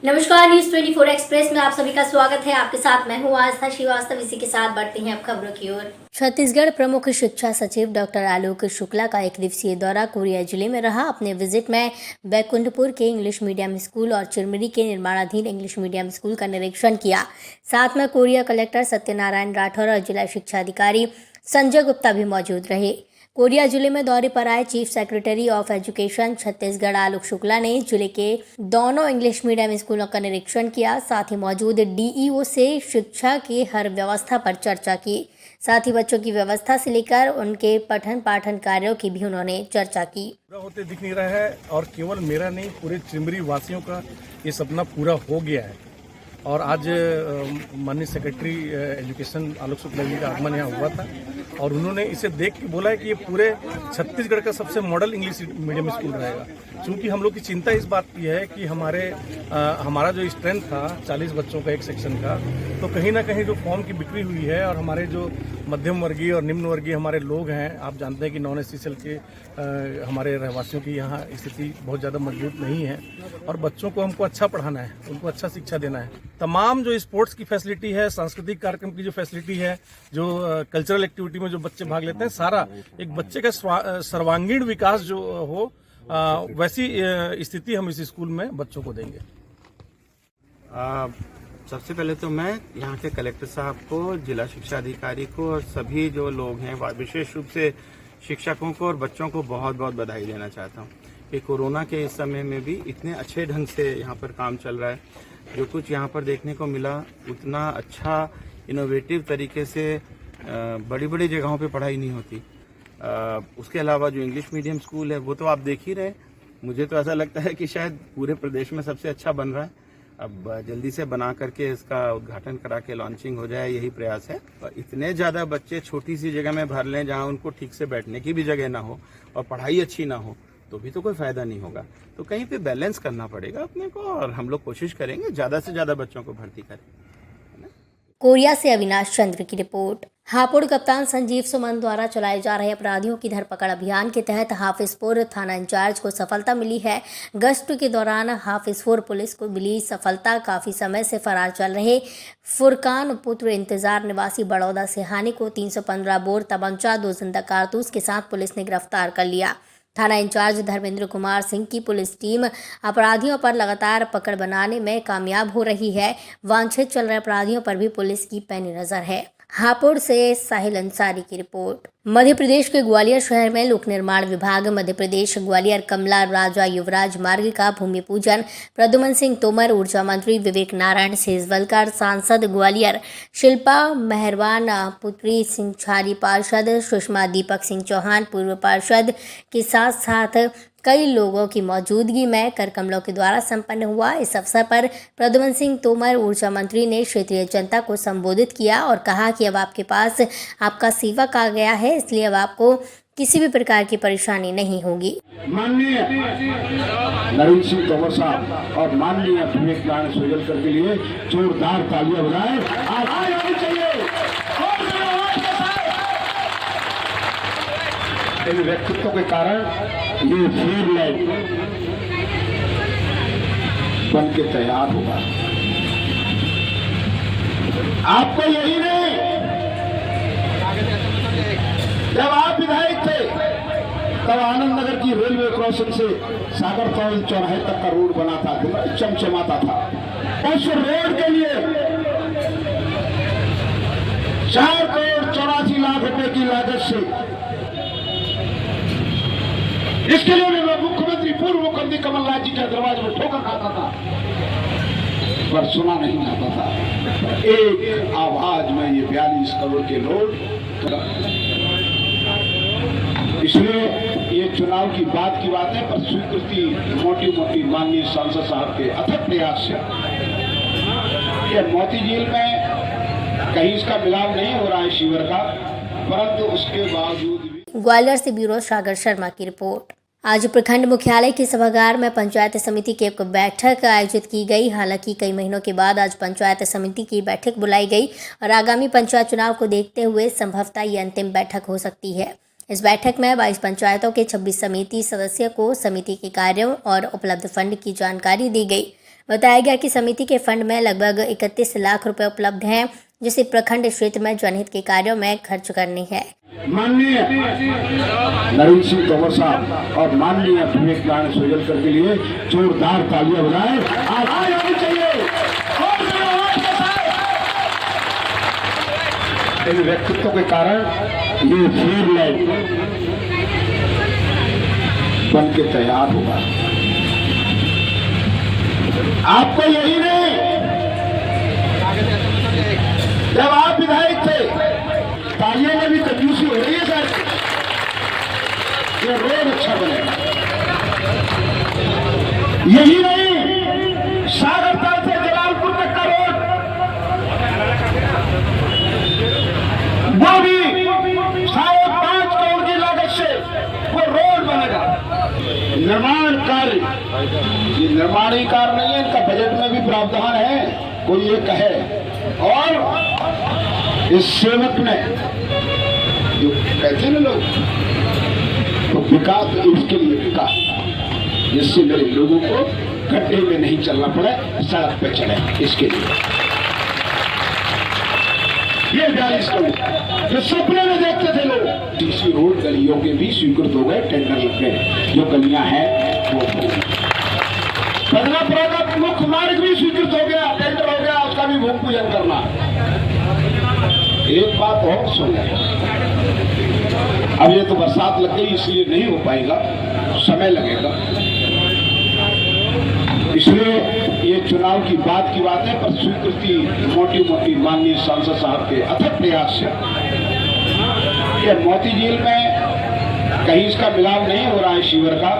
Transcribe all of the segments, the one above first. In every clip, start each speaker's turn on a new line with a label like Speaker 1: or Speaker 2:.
Speaker 1: नमस्कार, news 24 express में आप सभी का स्वागत है। आपके साथ मैं हूँ आस्था श्रीवास्तव। इसी के साथ बढ़ते हैं अब खबरों की ओर। छत्तीसगढ़ प्रमुख शिक्षा सचिव डॉक्टर आलोक शुक्ला का 1 दिवसीय दौरा कोरिया जिले में रहा। अपने विजिट में बैकुंठपुर के इंग्लिश मीडियम स्कूल और चिरमिरी के निर्माणाधीन इंग्लिश मीडियम स्कूल का निरीक्षण किया। साथ में कोरिया कलेक्टर सत्यनारायण राठौर और जिला शिक्षा अधिकारी संजय गुप्ता भी मौजूद रहे। कोरिया जिले में दौरे पर आए chief secretary of education Chhattisgarh Alok Shukla ने जिले के दोनों इंग्लिश मीडियम स्कूलों का निरीक्षण किया। साथ ही मौजूद डीईओ से शिक्षा की हर व्यवस्था पर चर्चा की। साथ ही बच्चों की व्यवस्था से लेकर उनके पठन पाठन कार्यों की भी उन्होंने चर्चा की।
Speaker 2: पूरा होते दिख नहीं रहा है और केवल मेरा नहीं, पूरे चिरमिरी वासियों का ये सपना पूरा हो गया है। और आज माननीय सेक्रेटरी एजुकेशन आलोक शुक्ला जी का आगमन यहाँ हुआ था और उन्होंने इसे देख के बोला है कि ये पूरे छत्तीसगढ़ का सबसे मॉडल इंग्लिश मीडियम स्कूल रहेगा। क्योंकि हम लोग की चिंता इस बात की है कि हमारा जो स्ट्रेंथ था 40 बच्चों का एक सेक्शन का, तो कहीं ना कहीं जो फॉर्म की बिक्री हुई है और हमारे जो मध्यम वर्गीय और निम्न वर्गीय हमारे लोग हैं, आप जानते हैं कि नॉन एससीएल के हमारे रहवासियों की यहाँ स्थिति बहुत ज़्यादा मजबूत नहीं है और बच्चों को हमको अच्छा पढ़ाना है, उनको अच्छा शिक्षा देना है। तमाम जो स्पोर्ट्स की फैसिलिटी है, सांस्कृतिक कार्यक्रम की जो फैसिलिटी है, जो कल्चरल एक्टिविटी में जो बच्चे भाग लेते हैं, सारा एक बच्चे का सर्वांगीण विकास जो हो वैसी स्थिति हम इस स्कूल में बच्चों को देंगे।
Speaker 3: सबसे पहले तो मैं यहाँ के कलेक्टर साहब को, जिला शिक्षा अधिकारी को और सभी जो लोग हैं, विशेष रूप से शिक्षकों को और बच्चों को बहुत बहुत बधाई देना चाहता हूँ कि कोरोना के इस समय में भी इतने अच्छे ढंग से यहाँ पर काम चल रहा है। जो कुछ यहाँ पर देखने को मिला उतना अच्छा इनोवेटिव तरीके से बड़ी बड़ी जगहों पे पढ़ाई नहीं होती। उसके अलावा जो इंग्लिश मीडियम स्कूल है वो तो आप देख ही रहे। मुझे तो ऐसा लगता है कि शायद पूरे प्रदेश में सबसे अच्छा बन रहा है। अब जल्दी से बना करके इसका उद्घाटन करा के लॉन्चिंग हो जाए, यही प्रयास है। और इतने ज़्यादा बच्चे छोटी सी जगह में भर लें जहाँ उनको ठीक से बैठने की भी जगह ना हो और पढ़ाई अच्छी ना हो तो भी तो कोई फायदा नहीं होगा। तो कहीं पे बैलेंस करना पड़ेगा अपने को और हम लोग कोशिश करेंगे ज़्यादा से ज़्यादा बच्चों को भर्ती करें।
Speaker 1: कोरिया से अविनाश चंद्र की रिपोर्ट। हापुड़ कप्तान संजीव सुमन द्वारा चलाए जा रहे अपराधियों की धरपकड़ अभियान के तहत हाफिजपुर थाना इंचार्ज को सफलता मिली है। गश्त के दौरान हाफिजपुर पुलिस को मिली सफलता काफी समय से फरार चल रहे फुरकान पुत्र इंतजार निवासी बड़ौदा सिहानी को 315 बोर तमंचा 2 जिंदा कारतूस के साथ पुलिस ने गिरफ्तार कर लिया। थाना इंचार्ज धर्मेंद्र कुमार सिंह की पुलिस टीम अपराधियों पर लगातार पकड़ बनाने में कामयाब हो रही है। वांछित चल रहे अपराधियों पर भी पुलिस की पैनी नजर है। हापुड़ से साहिल अंसारी की रिपोर्ट। मध्य प्रदेश के ग्वालियर शहर में लोक निर्माण विभाग मध्य प्रदेश ग्वालियर कमला राजा युवराज मार्ग का भूमि पूजन प्रद्युमन सिंह तोमर, ऊर्जा मंत्री विवेक नारायण सेजवलकर, सांसद ग्वालियर शिल्पा मेहरबान, पुत्री सिंह छारी पार्षद सुषमा दीपक सिंह चौहान पूर्व पार्षद के साथ साथ कई लोगों की मौजूदगी में कर कमलों के द्वारा संपन्न हुआ। इस अवसर पर प्रद्युमन सिंह तोमर ऊर्जा मंत्री ने क्षेत्रीय जनता को संबोधित किया और कहा कि अब आपके पास आपका सेवक आ गया है, इसलिए अब आपको किसी भी प्रकार की परेशानी नहीं होगी।
Speaker 4: माननीय नरेंद्र सिंह तोमर साहब और माननीय विवेक नारायण सेजवलकर के लिए जोरदार तालियां बजाएं। आवाज आनी चाहिए। इन व्यक्तित्व के कारण ये फेयर लाइन बन के तैयार होगा। आपको यही नहीं, जब आप विधायक थे तब आनंद नगर की रेलवे क्रॉसिंग से सागर कॉलेज चौराहे तक का रोड बना था, चमचमाता था। उस रोड के लिए 4 करोड़ 84 लाख रुपए की लागत से, इसके लिए भी मैं मुख्यमंत्री पूर्व मुख्यमंत्री कमलनाथ जी के दरवाजे में ठोकर खाता था, पर सुना नहीं जाता था। एक आवाज में ये 42 करोड़ के लोग, इसलिए ये चुनाव की बात है, पर स्वीकृति मोटी मोटी माननीय सांसद साहब के अथक प्रयास से ये मोती झील में कहीं इसका मिलाव नहीं हो रहा है शिविर का, परंतु उसके बावजूद भी।
Speaker 1: ग्वालियर से ब्यूरो सागर शर्मा की रिपोर्ट। आज प्रखंड मुख्यालय के सभागार में पंचायत समिति की एक बैठक आयोजित की गई। हालांकि कई महीनों के बाद आज पंचायत समिति की बैठक बुलाई गई और आगामी पंचायत चुनाव को देखते हुए संभवतः ये अंतिम बैठक हो सकती है। इस बैठक में 22 पंचायतों के 26 समिति सदस्यों को समिति के कार्यों और उपलब्ध फंड की जानकारी दी गई। बताया गया कि समिति के फंड में लगभग 31 लाख रुपए उपलब्ध हैं, जिसे प्रखंड क्षेत्र में जनहित के कार्यों में खर्च करनी है।
Speaker 4: माननीय नरेंद्र सिंह तोमर साहब और माननीय विवेक नारायण सोजलकर के लिए जोरदार तालियां बजाएं। आवाज आनी चाहिए। इन व्यक्तित्व के कारण ये फेयर लाइन बन के तैयार हुआ। आपको यही नहीं, जब आप विधायक थे तालियों में भी कंजूसी हो रही है सर, ये रोड अच्छा बनेगा। यही नहीं, सागरताल से जलालपुर तक का रोड वो भी 5.5 करोड़ की लागत से वो रोड बनेगा। निर्माण कार्य, ये निर्माणी कार्य नहीं है, इनका बजट में भी प्रावधान है, कोई ये कहे। और इस सेवक ने जो कहते हैं ना लोग, तो विकास इसके लिए विकास, जिससे मेरे लोगों को गड्ढे में नहीं चलना पड़े, सड़क पे चले, इसके लिए ये 42 करोड़ जो सपने में देखते थे लोग। डीसी रोड गलियों के भी स्वीकृत हो गए, टेंडर लग गए, जो गलियां हैं वो बदलापुरा का मुख्य मार्ग भी स्वीकृत हो गया, टेंडर हो गया, उसका भी भूमि पूजन करना। एक बात और सुन, अब ये तो बरसात लग गई इसलिए नहीं हो पाएगा, समय लगेगा, इसलिए ये चुनाव की बात है, पर स्वीकृति मोटी मोटी माननीय सांसद साहब के अथक प्रयास से ये मोती झील में कहीं इसका मिलाव नहीं हो रहा है शिविर का,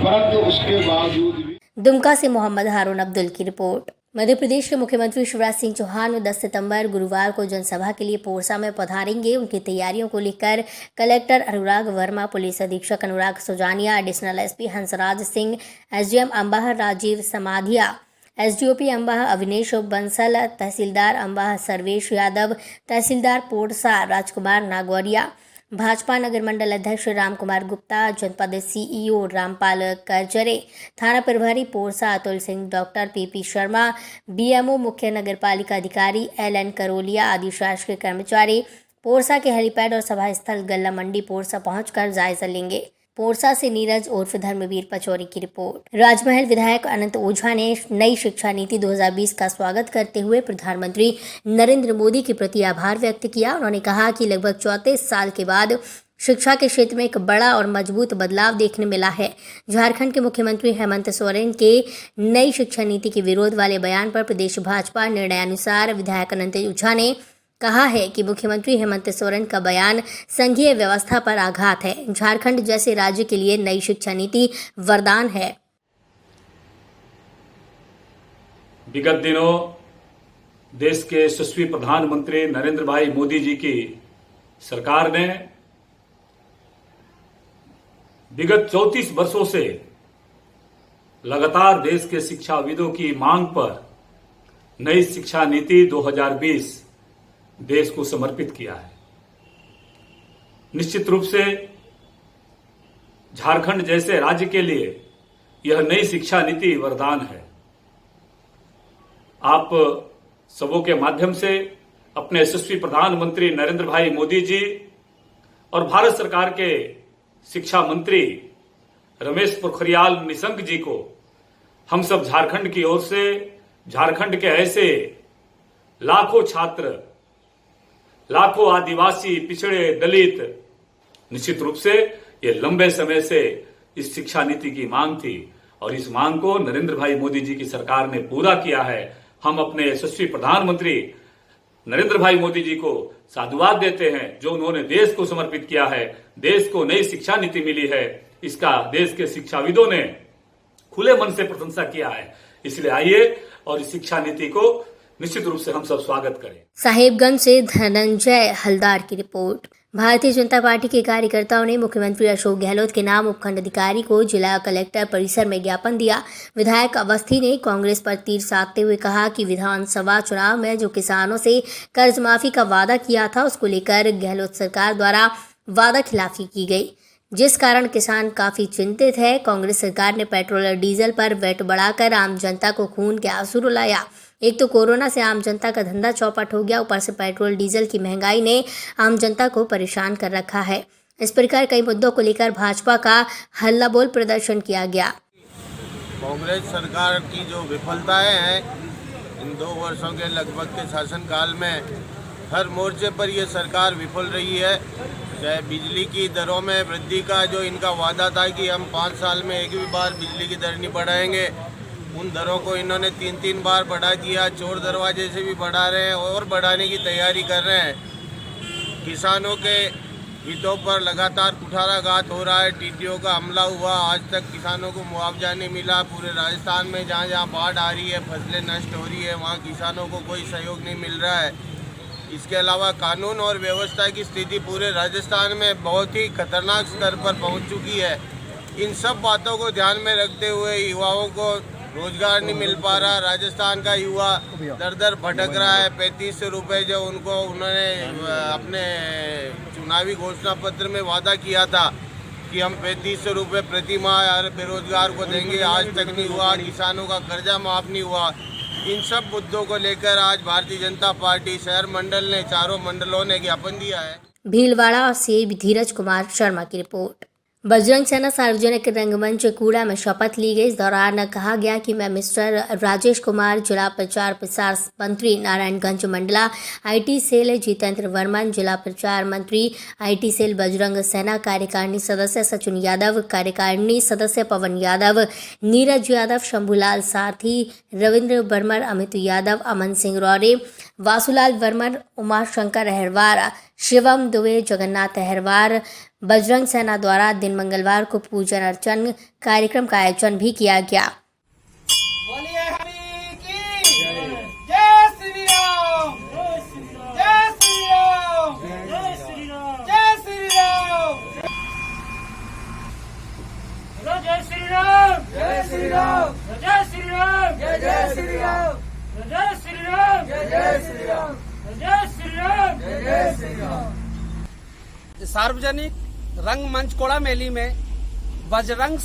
Speaker 4: परंतु उसके बावजूद भी।
Speaker 1: दुमका से मोहम्मद हारून अब्दुल की रिपोर्ट। मध्य प्रदेश के मुख्यमंत्री शिवराज सिंह चौहान 10 सितंबर गुरुवार को जनसभा के लिए पोरसा में पधारेंगे। उनकी तैयारियों को लेकर कलेक्टर अनुराग वर्मा, पुलिस अधीक्षक Anurag Sujania, additional SP Hansraj Singh, SDM Ambah Rajeev Samadhiya, SDOP Ambah Avinesh Bansal, तहसीलदार अंबाह सर्वेश यादव, तहसीलदार पोरसा राजकुमार नागौरिया, भाजपा नगर मंडल अध्यक्ष राम कुमार गुप्ता, जनपद सीईओ रामपाल करजरे, थाना प्रभारी Porsa Atul Singh, doctor PP Sharma, BMO मुख्य नगरपालिका अधिकारी एलएन करोलिया आदि शासकीय कर्मचारी पोरसा के हेलीपैड और सभा स्थल गल्ला मंडी पोरसा पहुंचकर जायजा लेंगे। पोरसा से नीरज उर्फ धर्मवीर पचौरी की रिपोर्ट। राजमहल विधायक अनंत ओझा ने नई शिक्षा नीति 2020 का स्वागत करते हुए प्रधानमंत्री नरेंद्र मोदी के प्रति आभार व्यक्त किया। उन्होंने कहा कि लगभग 34 साल के बाद शिक्षा के क्षेत्र में एक बड़ा और मजबूत बदलाव देखने मिला है। झारखंड के मुख्यमंत्री हेमंत सोरेन के नई शिक्षा नीति के विरोध वाले बयान पर प्रदेश भाजपा निर्णयानुसार विधायक अनंत ओझा ने कहा है कि मुख्यमंत्री हेमंत सोरेन का बयान संघीय व्यवस्था पर आघात है। झारखंड जैसे राज्य के लिए नई शिक्षा नीति वरदान है।
Speaker 5: विगत दिनों देश के यशस्वी प्रधानमंत्री नरेंद्र भाई मोदी जी की सरकार ने विगत 34 वर्षों से लगातार देश के शिक्षाविदों की मांग पर नई शिक्षा नीति 2020 देश को समर्पित किया है। निश्चित रूप से झारखंड जैसे राज्य के लिए यह नई शिक्षा नीति वरदान है। आप सबों के माध्यम से अपने यशस्वी प्रधानमंत्री नरेंद्र भाई मोदी जी और भारत सरकार के शिक्षा मंत्री रमेश पोखरियाल निशंक जी को हम सब झारखंड की ओर से झारखंड के ऐसे लाखों छात्र, लाखों आदिवासी, पिछड़े, दलित, निश्चित रूप से ये लंबे समय से इस शिक्षा नीति की मांग थी और इस मांग को नरेंद्र भाई मोदी जी की सरकार ने पूरा किया है। हम अपने यशस्वी प्रधानमंत्री नरेंद्र भाई मोदी जी को साधुवाद देते हैं जो उन्होंने देश को समर्पित किया है। देश को नई शिक्षा नीति मिली है, इसका देश के शिक्षाविदों ने खुले मन से प्रशंसा किया है। इसलिए आइए और इस शिक्षा नीति को निश्चित रूप से हम सब स्वागत करें।
Speaker 1: साहेबगंज से धनंजय हलदार की रिपोर्ट। भारतीय जनता पार्टी के कार्यकर्ताओं ने मुख्यमंत्री अशोक गहलोत के नाम उपखंड अधिकारी को जिला कलेक्टर परिसर में ज्ञापन दिया। विधायक अवस्थी ने कांग्रेस पर तीर साधते हुए कहा कि विधानसभा चुनाव में जो किसानों से कर्ज माफी का वादा किया था उसको लेकर गहलोत सरकार द्वारा वादा खिलाफी की गई। जिस कारण किसान काफी चिंतित है। कांग्रेस सरकार ने पेट्रोल और डीजल पर वैट बढ़ाकर आम जनता को खून के आंसू रुलाया। एक तो कोरोना से आम जनता का धंधा चौपट हो गया, ऊपर से पेट्रोल डीजल की महंगाई ने आम जनता को परेशान कर रखा है। इस प्रकार कई मुद्दों को लेकर भाजपा का हल्ला बोल प्रदर्शन किया गया।
Speaker 6: कांग्रेस सरकार की जो विफलताएं हैं इन 2 वर्षों के लगभग के शासनकाल में, हर मोर्चे पर ये सरकार विफल रही है। चाहे बिजली की दरों में वृद्धि का जो इनका वादा था कि हम 5 साल में एक भी बार बिजली की दर नहीं बढ़ाएंगे, उन दरों को इन्होंने 3 बार बढ़ा दिया। चोर दरवाजे से भी बढ़ा रहे हैं और बढ़ाने की तैयारी कर रहे हैं। किसानों के हितों पर लगातार कुठाराघात हो रहा है। टीडीओ का हमला हुआ, आज तक किसानों को मुआवजा नहीं मिला। पूरे राजस्थान में जहाँ जहाँ बाढ़ आ रही है, फसलें नष्ट हो रही है, वहाँ किसानों को कोई सहयोग नहीं मिल रहा है। इसके अलावा कानून और व्यवस्था की स्थिति पूरे राजस्थान में बहुत ही खतरनाक स्तर पर पहुँच चुकी है। इन सब बातों को ध्यान में रखते हुए युवाओं को रोजगार नहीं मिल पा रहा। राजस्थान का युवा दर दर भटक रहा है। 3500 रुपये जो उन्होंने अपने चुनावी घोषणा पत्र में वादा किया था कि हम 3500 रुपये प्रति माह हर बेरोजगार को देंगे, आज तक नहीं हुआ। किसानों का कर्जा माफ नहीं हुआ। इन सब मुद्दों को लेकर आज भारतीय जनता पार्टी शहर मंडल ने, चारों मंडलों ने ज्ञापन दिया है।
Speaker 1: भीलवाड़ा से धीरज कुमार शर्मा की रिपोर्ट। बजरंग सेना सार्वजनिक रंगमंच कूड़ा में शपथ ली गई। इस दौरान कहा गया कि मैं मिस्टर राजेश कुमार, जिला प्रचार प्रसार मंत्री नारायणगंज मंडला आईटी सेल जितेंद्र वर्मन, जिला प्रचार मंत्री आईटी सेल बजरंग सेना, कार्यकारिणी सदस्य सचिन यादव, कार्यकारिणी सदस्य पवन यादव, नीरज यादव, शंभूलाल सारथी, रविंद्र वर्मन, अमित यादव, अमन सिंह रौरे, वासुलाल वर्मन, उमाशंकर अहरवार, शिवम दुबे, जगन्नाथ अहरवार, बजरंग सेना द्वारा दिन मंगलवार को पूजन अर्चन कार्यक्रम का आयोजन भी किया गया।
Speaker 7: बोलिए हरि की जय श्री राम, जय श्री राम, जय श्री राम, जय श्री राम, जय श्री राम, जय श्री राम, जय श्री राम, जय श्री राम, जय श्री राम, जय श्री राम, जय श्री राम, जय श्री राम। सार्वजनिक रंगमंच कोड़ा मेली में बजरंग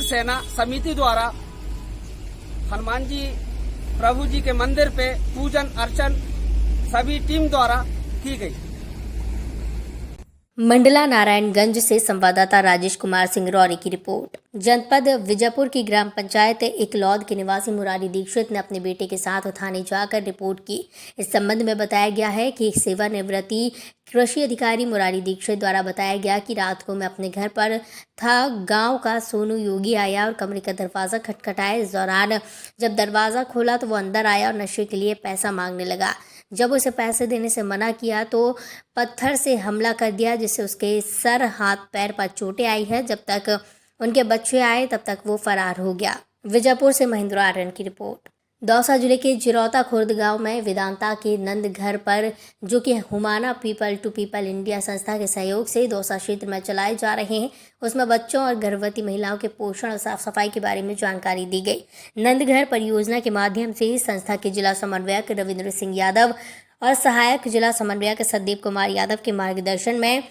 Speaker 7: सेना समिति द्वारा हनुमान जी प्रभु जी के मंदिर पे पूजन अर्चन सभी टीम द्वारा की गई।
Speaker 1: मंडला नारायणगंज से संवाददाता राजेश कुमार सिंह रौरी की रिपोर्ट। जनपद विजयपुर की ग्राम पंचायत इकलौद के निवासी मुरारी दीक्षित ने अपने बेटे के साथ थाने जाकर रिपोर्ट की। इस संबंध में बताया गया है कि सेवानिवृत्ति कृषि अधिकारी मुरारी दीक्षित द्वारा बताया गया कि रात को मैं अपने घर पर था। गांव का सोनू योगी आया और कमरे का दरवाज़ा खटखटाया। इस दौरान जब दरवाज़ा खोला तो वो अंदर आया और नशे के लिए पैसा मांगने लगा। जब उसे पैसे देने से मना किया तो पत्थर से हमला कर दिया, जिससे उसके सर, हाथ, पैर पर चोटें आई है। जब तक उनके बच्चे आए तब तक वो फरार हो गया। विजयपुर से महेंद्र आर्यन की रिपोर्ट। दौसा जिले के जिरौता खुर्द गांव में वेदांता के नंद घर पर, जो कि Humana People to People India संस्था के सहयोग से दौसा क्षेत्र में चलाए जा रहे हैं, उसमें बच्चों और गर्भवती महिलाओं के पोषण और साफ सफाई के बारे में जानकारी दी गई। नंद घर परियोजना के माध्यम से संस्था के जिला समन्वयक रविंद्र सिंह यादव और सहायक जिला समन्वयक सदीप कुमार यादव के मार्गदर्शन में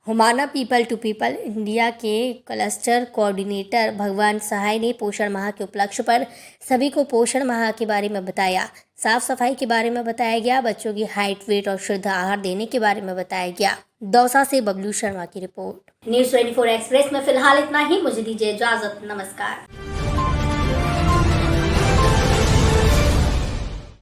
Speaker 1: Humana People to People India के क्लस्टर कोऑर्डिनेटर भगवान सहाय ने पोषण माह के उपलक्ष्य पर सभी को पोषण माह के बारे में बताया। साफ सफाई के बारे में बताया गया। बच्चों की हाइट, वेट और शुद्ध आहार देने के बारे में बताया गया। दौसा से बबलू शर्मा की रिपोर्ट। न्यूज़ 24 एक्सप्रेस में फिलहाल इतना ही। मुझे दीजिए इजाजत। नमस्कार।